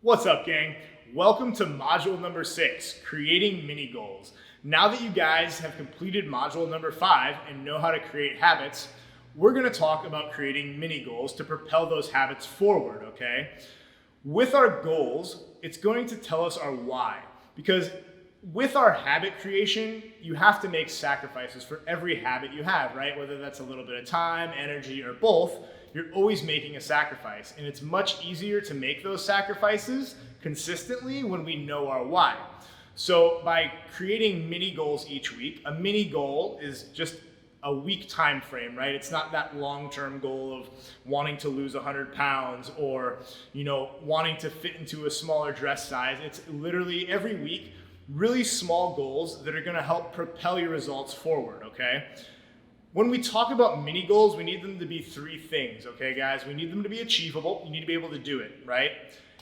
What's up, gang? Welcome to module number 6, creating mini goals. Now that you guys have completed module number 5 and know how to create habits, we're going to talk about creating mini goals to propel those habits forward, okay? With our goals, it's going to tell us our why, because with our habit creation, you have to make sacrifices for every habit you have, right? Whether that's a little bit of time, energy, or both, you're always making a sacrifice. And it's much easier to make those sacrifices consistently when we know our why. So by creating mini goals each week, a mini goal is just a week time frame, right? It's not that long-term goal of wanting to lose 100 pounds or, wanting to fit into a smaller dress size. It's literally every week, really small goals that are gonna help propel your results forward, okay? When we talk about mini goals, we need them to be 3 things, okay, guys? We need them to be achievable. You need to be able to do it, right?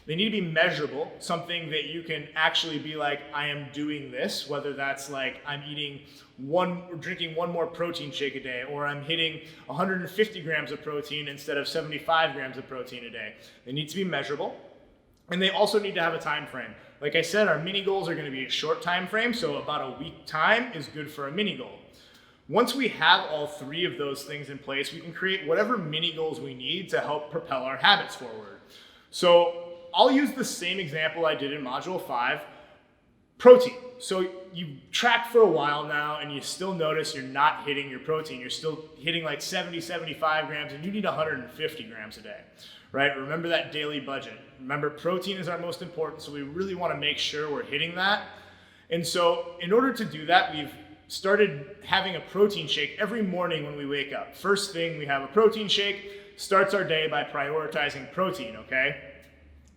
They need to be measurable, something that you can actually be like, I am doing this, whether that's like I'm drinking one more protein shake a day, or I'm hitting 150 grams of protein instead of 75 grams of protein a day. They need to be measurable, and they also need to have a time frame. Like I said, our mini goals are gonna be a short time frame, so about a week time is good for a mini goal. Once we have all 3 of those things in place, we can create whatever mini goals we need to help propel our habits forward. So I'll use the same example I did in module 5, protein. So you track for a while now and you still notice you're not hitting your protein. You're still hitting like 70, 75 grams and you need 150 grams a day, right? Remember that daily budget. Remember, protein is our most important, so we really want to make sure we're hitting that. And so in order to do that, we've started having a protein shake every morning when we wake up. First thing, we have a protein shake, starts our day by prioritizing protein, okay?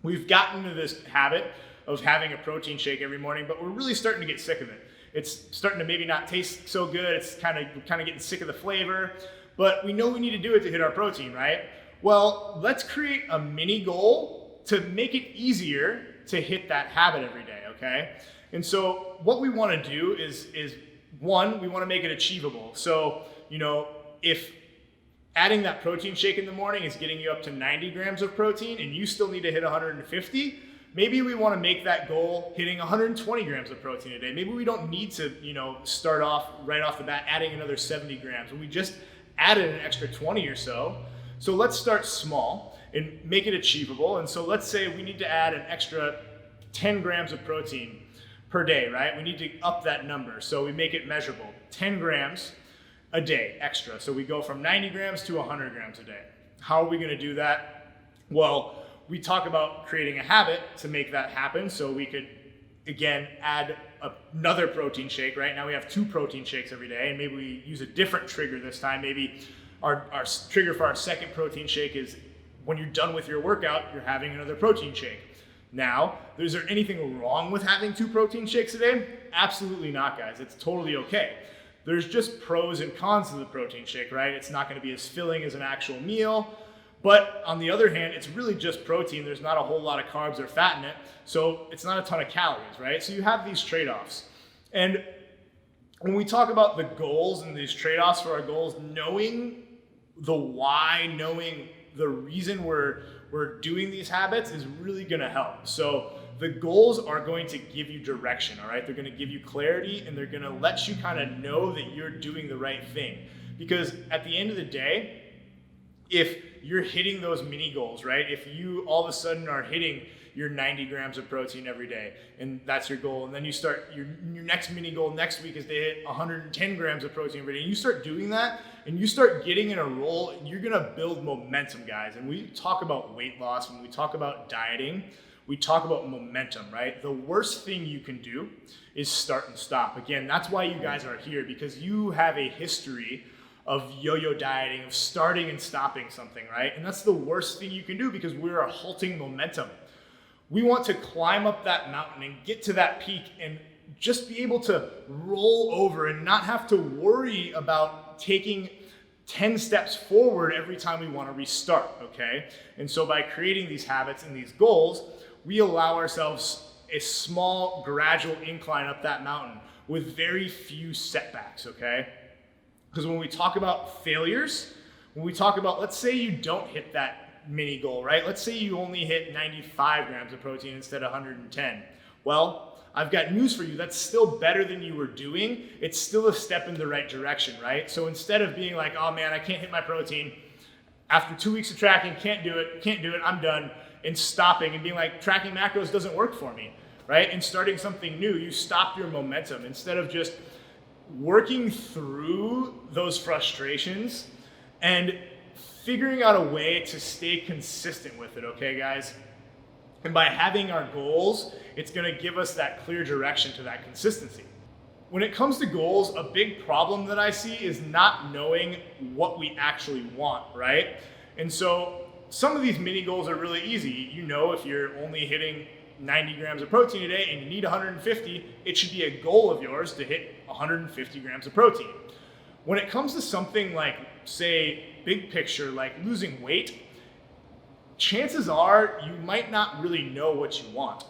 We've gotten to this habit of having a protein shake every morning, but we're really starting to get sick of it. It's starting to maybe not taste so good. It's kind of getting sick of the flavor, but we know we need to do it to hit our protein, right? Well, let's create a mini goal to make it easier to hit that habit every day, okay? And so what we want to do is one, we want to make it achievable. So, if adding that protein shake in the morning is getting you up to 90 grams of protein and you still need to hit 150, maybe we want to make that goal hitting 120 grams of protein a day. Maybe we don't need to, start off right off the bat adding another 70 grams. We just added an extra 20 or so. So let's start small and make it achievable. And so let's say we need to add an extra 10 grams of protein per day, right? We need to up that number. So we make it measurable, 10 grams a day extra. So we go from 90 grams to 100 grams a day. How are we gonna do that? Well, we talk about creating a habit to make that happen. So we could, again, add another protein shake, right? Now we have 2 protein shakes every day, and maybe we use a different trigger this time. Maybe our trigger for our second protein shake is when you're done with your workout, you're having another protein shake. Now, is there anything wrong with having 2 protein shakes a day? Absolutely not, guys. It's totally okay. There's just pros and cons to the protein shake, right? It's not going to be as filling as an actual meal. But on the other hand, it's really just protein. There's not a whole lot of carbs or fat in it. So it's not a ton of calories, right? So you have these trade-offs. And when we talk about the goals and these trade-offs for our goals, knowing the why, knowing the reason we're doing these habits is really gonna help. So the goals are going to give you direction, all right? They're gonna give you clarity and they're gonna let you kind of know that you're doing the right thing. Because at the end of the day, if you're hitting those mini goals, right? If you all of a sudden are hitting your 90 grams of protein every day, and that's your goal, and then you start, your next mini goal next week is to hit 110 grams of protein every day, and you start doing that, and you start getting in a roll, and you're gonna build momentum, guys. And we talk about weight loss, when we talk about dieting, we talk about momentum, right? The worst thing you can do is start and stop. Again, that's why you guys are here, because you have a history of yo-yo dieting, of starting and stopping something, right? And that's the worst thing you can do because we're halting momentum. We want to climb up that mountain and get to that peak and just be able to roll over and not have to worry about taking 10 steps forward every time we want to restart, okay? And so by creating these habits and these goals, we allow ourselves a small, gradual incline up that mountain with very few setbacks, okay? Because when we talk about failures, when we talk about, let's say you don't hit that mini goal, right? Let's say you only hit 95 grams of protein instead of 110. Well, I've got news for you. That's still better than you were doing. It's still a step in the right direction, right? So instead of being like, oh man, I can't hit my protein, after 2 weeks of tracking, can't do it, I'm done, and stopping and being like, tracking macros doesn't work for me, right? And starting something new, you stop your momentum. Instead of just working through those frustrations and figuring out a way to stay consistent with it, okay, guys? And by having our goals, it's gonna give us that clear direction to that consistency. When it comes to goals, a big problem that I see is not knowing what we actually want, right? And so some of these mini goals are really easy. You know, if you're only hitting 90 grams of protein a day and you need 150, it should be a goal of yours to hit 150 grams of protein. When it comes to something like, say, big picture, like losing weight, chances are you might not really know what you want.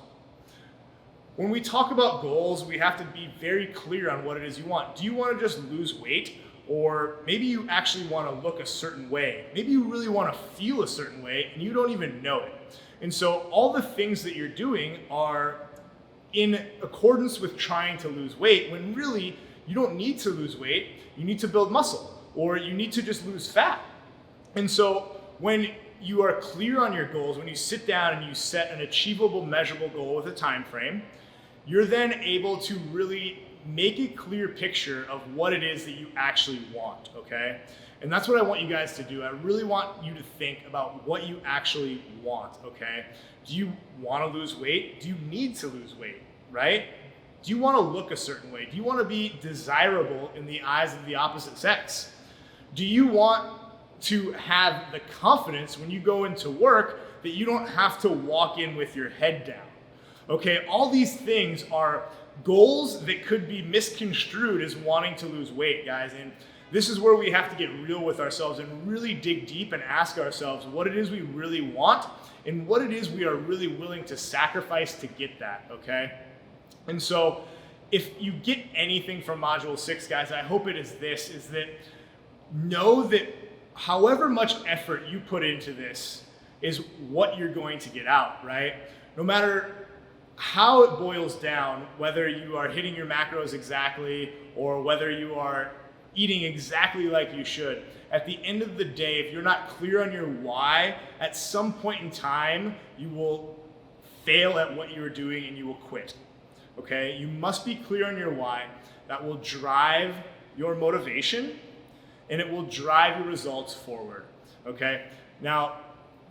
When we talk about goals, we have to be very clear on what it is you want. Do you want to just lose weight? Or maybe you actually want to look a certain way. Maybe you really want to feel a certain way and you don't even know it. And so all the things that you're doing are in accordance with trying to lose weight, when really you don't need to lose weight. You need to build muscle, or you need to just lose fat. And so when you are clear on your goals, when you sit down and you set an achievable, measurable goal with a time frame, you're then able to really make a clear picture of what it is that you actually want, okay? And that's what I want you guys to do. I really want you to think about what you actually want, okay? Do you want to lose weight? Do you need to lose weight, right? Do you want to look a certain way? Do you want to be desirable in the eyes of the opposite sex? Do you want to have the confidence when you go into work that you don't have to walk in with your head down? Okay, all these things are goals that could be misconstrued as wanting to lose weight, guys. And this is where we have to get real with ourselves and really dig deep and ask ourselves what it is we really want and what it is we are really willing to sacrifice to get that, okay? And so if you get anything from Module 6, guys, I hope it is this, is that know that however much effort you put into this is what you're going to get out, right? No matter how it boils down, whether you are hitting your macros exactly or whether you are eating exactly like you should, at the end of the day, if you're not clear on your why, at some point in time, you will fail at what you're doing and you will quit, okay? You must be clear on your why. That will drive your motivation and it will drive your results forward, okay? Now,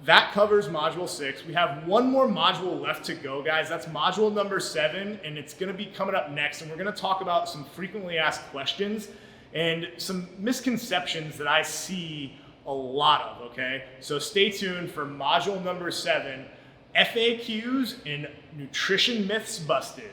that covers Module 6. We have one more module left to go, guys. That's Module number 7, and it's gonna be coming up next, and we're gonna talk about some frequently asked questions and some misconceptions that I see a lot of, okay? So stay tuned for Module number 7, FAQs and Nutrition Myths Busted.